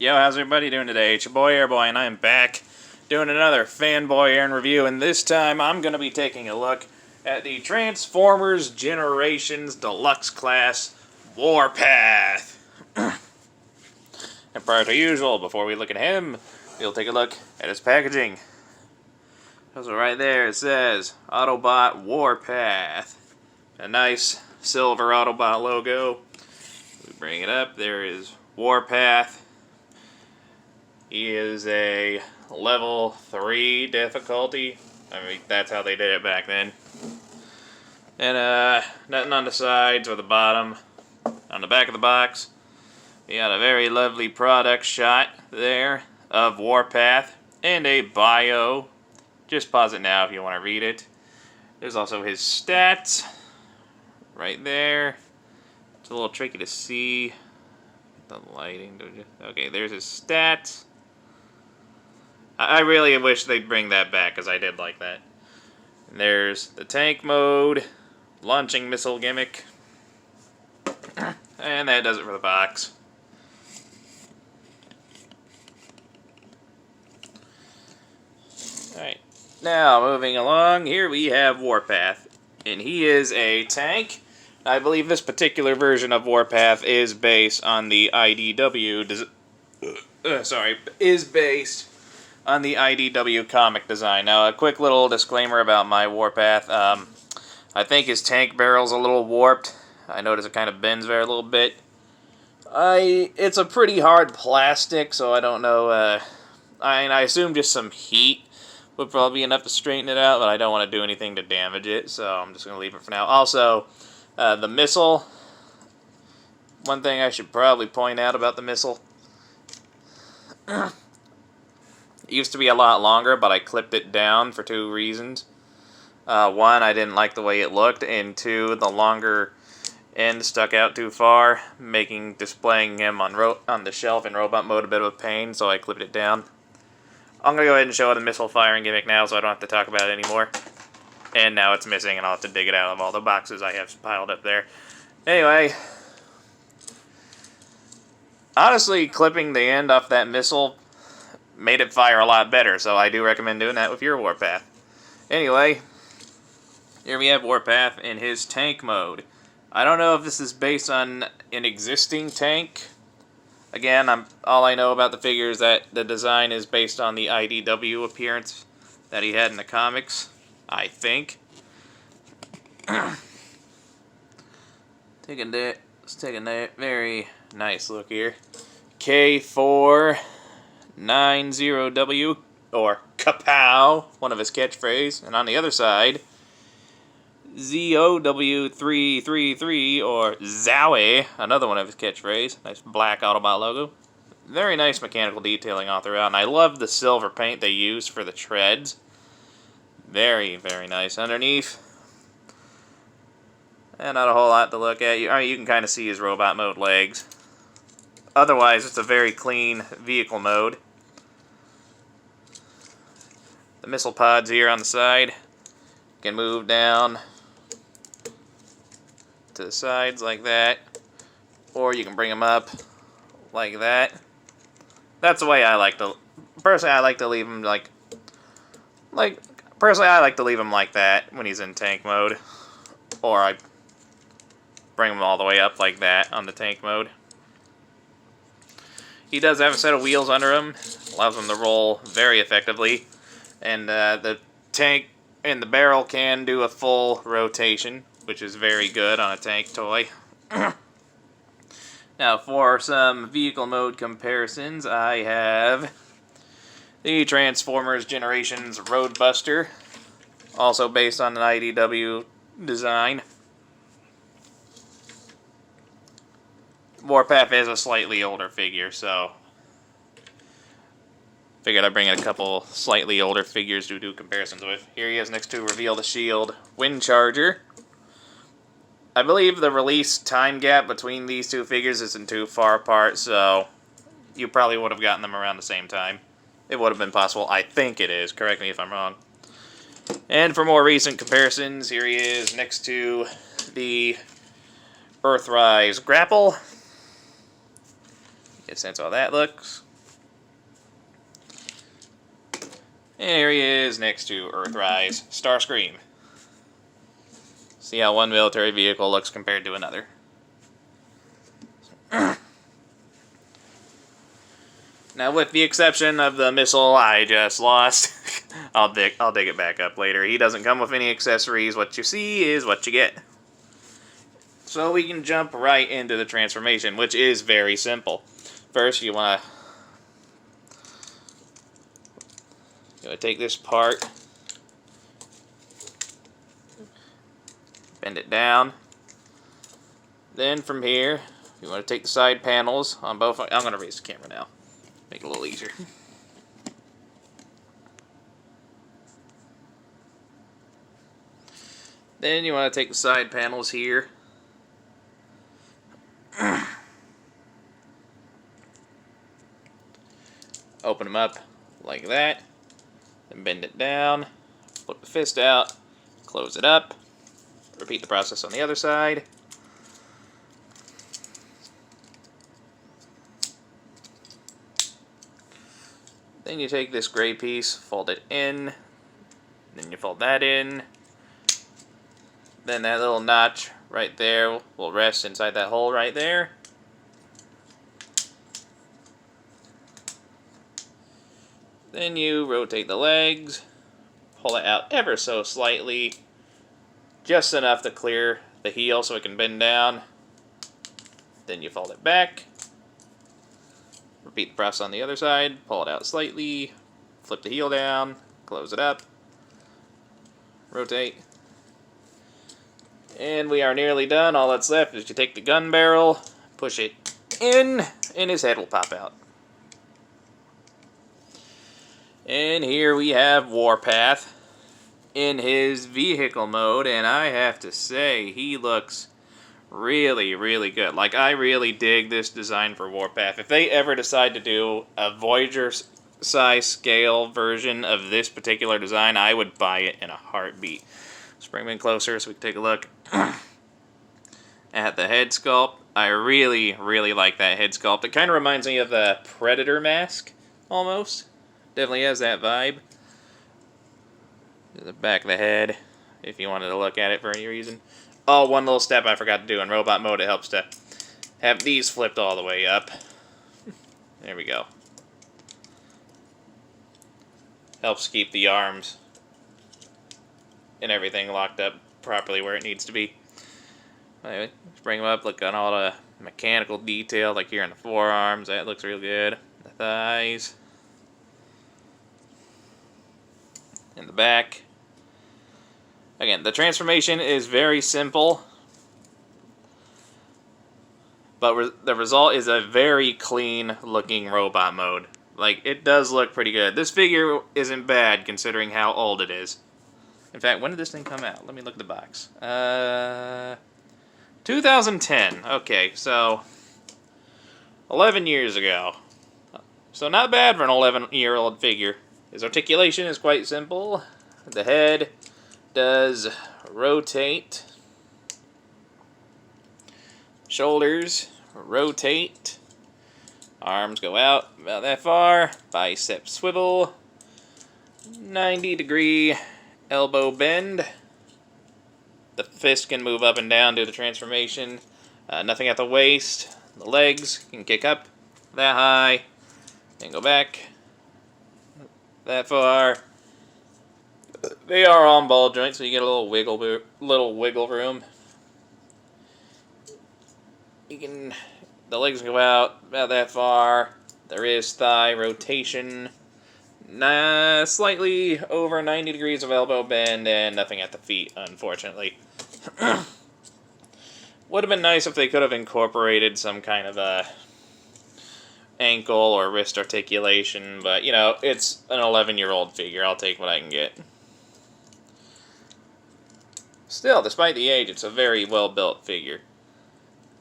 Yo, how's everybody doing today? It's your boy Airboy, and I am back doing another FanBoyAaron review, and this time I'm going to be taking a look at the Transformers Generations Deluxe Class Warpath. And prior to usual, before we look at him, we'll take a look at his packaging. So right there it says Autobot Warpath. A nice silver Autobot logo. We bring it up, there is Warpath. He is a level 3 difficulty. I mean, that's how they did it back then. And nothing on the sides or the bottom. On the back of the box, we got a very lovely product shot there of Warpath and a bio. Just pause it now if you want to read it. There's also his stats right there. It's a little tricky to see the lighting. Okay, there's his stats. I really wish they'd bring that back, because I did like that. And there's the tank mode, launching missile gimmick, and that does it for the box. Alright, now moving along, here we have Warpath, and he is a tank. I believe this particular version of Warpath is based on the IDW, on the IDW comic design. Now, a quick little disclaimer about my Warpath. I think his tank barrel's a little warped. I notice it kind of bends there a little bit. It's a pretty hard plastic, so I don't know. I assume just some heat would probably be enough to straighten it out, but I don't want to do anything to damage it, so I'm just going to leave it for now. Also, the missile. One thing I should probably point out about the missile. It used to be a lot longer, but I clipped it down for 2 reasons. One, I didn't like the way it looked, and 2, the longer end stuck out too far, making displaying him on the shelf in robot mode a bit of a pain, so I clipped it down. I'm going to go ahead and show the missile firing gimmick now, so I don't have to talk about it anymore. And now it's missing, and I'll have to dig it out of all the boxes I have piled up there. Anyway, honestly, clipping the end off that missile made it fire a lot better, so I do recommend doing that with your Warpath. Anyway, here we have Warpath in his tank mode. I don't know if this is based on an existing tank. Again, all I know about the figure is that the design is based on the IDW appearance that he had in the comics, I think. Taking that very nice look here. K490W, or Kapow, one of his catchphrases. And on the other side, ZOW333, or Zowie, another one of his catchphrases. Nice black Autobot logo. Very nice mechanical detailing all throughout, and I love the silver paint they used for the treads. Very, very nice. Underneath, and not a whole lot to look at. You can kind of see his robot mode legs. Otherwise, it's a very clean vehicle mode. The missile pods here on the side can move down to the sides like that, or you can bring them up like that. That's the way I like to. Personally, I like to leave them personally, I like to leave him like that when he's in tank mode, or I bring him all the way up like that on the tank mode. He does have a set of wheels under him, allows him to roll very effectively, and the tank and the barrel can do a full rotation, which is very good on a tank toy. Now, for some vehicle mode comparisons, I have the Transformers Generations Roadbuster, also based on an IDW design. Warpath is a slightly older figure, so figured I'd bring in a couple slightly older figures to do comparisons with. Here he is next to Reveal the Shield Wind Charger. I believe the release time gap between these two figures isn't too far apart, so you probably would have gotten them around the same time. It would have been possible. I think it is. Correct me if I'm wrong. And for more recent comparisons, here he is next to the Earthrise Grapple. Get a sense of how that looks. And here he is next to Earthrise Starscream. See how one military vehicle looks compared to another. Now, with the exception of the missile I just lost, I'll dig it back up later. He doesn't come with any accessories. What you see is what you get. So we can jump right into the transformation, which is very simple. First, you want to take this part, bend it down. Then from here, you want to take the side panels on both. I'm going to raise the camera now. Make it a little easier. Then you want to take the side panels here. Open them up like that. Then bend it down. Flip the fist out. Close it up. Repeat the process on the other side. Then you take this gray piece, fold it in, then you fold that in. Then that little notch right there will rest inside that hole right there. Then you rotate the legs, pull it out ever so slightly, just enough to clear the heel so it can bend down. Then you fold it back. Repeat the process on the other side, pull it out slightly, flip the heel down, close it up, rotate. And we are nearly done. All that's left is you take the gun barrel, push it in, and his head will pop out. And here we have Warpath in his vehicle mode, and I have to say, he looks really, really good. Like, I really dig this design for Warpath. If they ever decide to do a Voyager-size scale version of this particular design, I would buy it in a heartbeat. Let's bring him in closer so we can take a look at the head sculpt. I really, really like that head sculpt. It kind of reminds me of the Predator mask, almost. Definitely has that vibe. The back of the head, if you wanted to look at it for any reason. Oh, one little step I forgot to do in robot mode. It helps to have these flipped all the way up. There we go. Helps keep the arms and everything locked up properly where it needs to be. Anyway, let's bring them up. Look at all the mechanical detail, like here in the forearms. That looks real good. The thighs. In the back. Again, the transformation is very simple, but the result is a very clean looking robot mode. Like, it does look pretty good. This figure isn't bad considering how old it is. In fact, when did this thing come out? Let me look at the box. 2010. Okay, so 11 years ago. So not bad for an 11-year-old figure. His articulation is quite simple. The head does rotate. Shoulders rotate. Arms go out about that far. Biceps swivel. 90-degree elbow bend. The fist can move up and down due to the transformation. Nothing at the waist. The legs can kick up that high. And go back that far. They are on ball joints, so you get a little wiggle room. The legs go out about that far. There is thigh rotation. Slightly over 90 degrees of elbow bend, and nothing at the feet, unfortunately. Would have been nice if they could have incorporated some kind of a ankle or wrist articulation, but, you know, it's an 11-year-old figure. I'll take what I can get. Still, despite the age, it's a very well-built figure.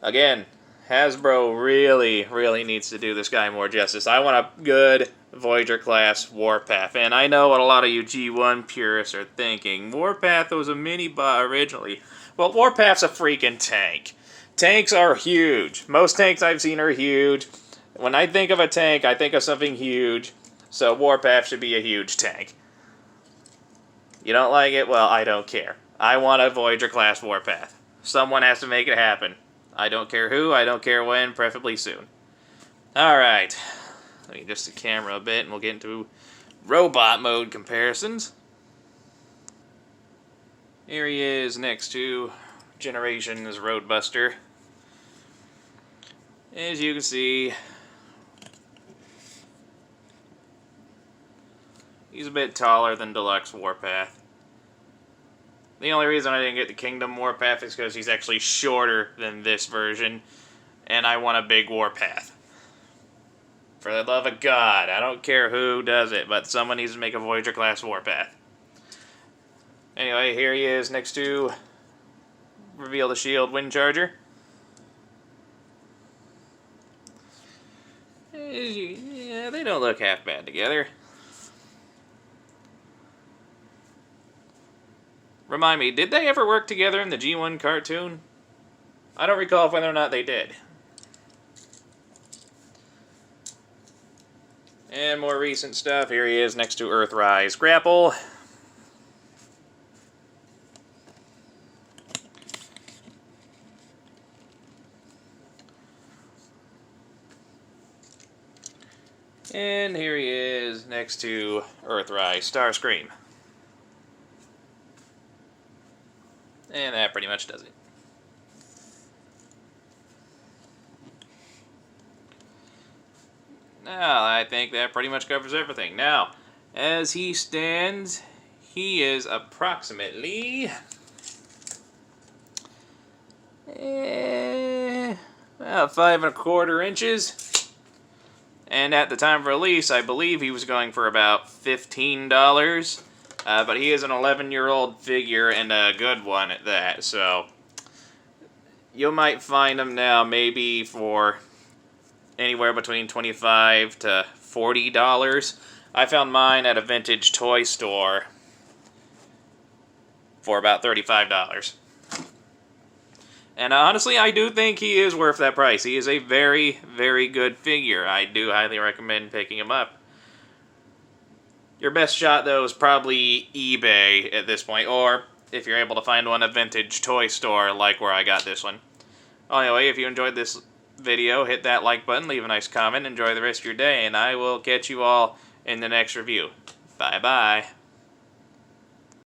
Again, Hasbro really, really needs to do this guy more justice. I want a good Voyager-class Warpath, and I know what a lot of you G1 purists are thinking. Warpath was a mini-bot originally. Well, Warpath's a freaking tank. Tanks are huge. Most tanks I've seen are huge. When I think of a tank, I think of something huge, so Warpath should be a huge tank. You don't like it? Well, I don't care. I want a Voyager-class Warpath. Someone has to make it happen. I don't care who, I don't care when, preferably soon. Alright. Let me adjust the camera a bit and we'll get into robot mode comparisons. Here he is next to Generations Roadbuster. As you can see, he's a bit taller than Deluxe Warpath. The only reason I didn't get the Kingdom Warpath is because he's actually shorter than this version, and I want a big Warpath. For the love of God, I don't care who does it, but someone needs to make a Voyager-class Warpath. Anyway, here he is next to Reveal the Shield Windcharger. Yeah, they don't look half bad together. Remind me, did they ever work together in the G1 cartoon? I don't recall whether or not they did. And more recent stuff, here he is next to Earthrise Grapple. And here he is next to Earthrise Starscream. And that pretty much does it. Now, I think that pretty much covers everything. Now, as he stands, he is approximately about 5¼ inches. And at the time of release, I believe he was going for about $15. But he is an 11-year-old figure, and a good one at that, so you might find him now maybe for anywhere between $25 to $40. I found mine at a vintage toy store for about $35. And honestly, I do think he is worth that price. He is a very, very good figure. I do highly recommend picking him up. Your best shot, though, is probably eBay at this point, or if you're able to find one, a vintage toy store like where I got this one. Anyway, if you enjoyed this video, hit that like button, leave a nice comment, enjoy the rest of your day, and I will catch you all in the next review. Bye-bye.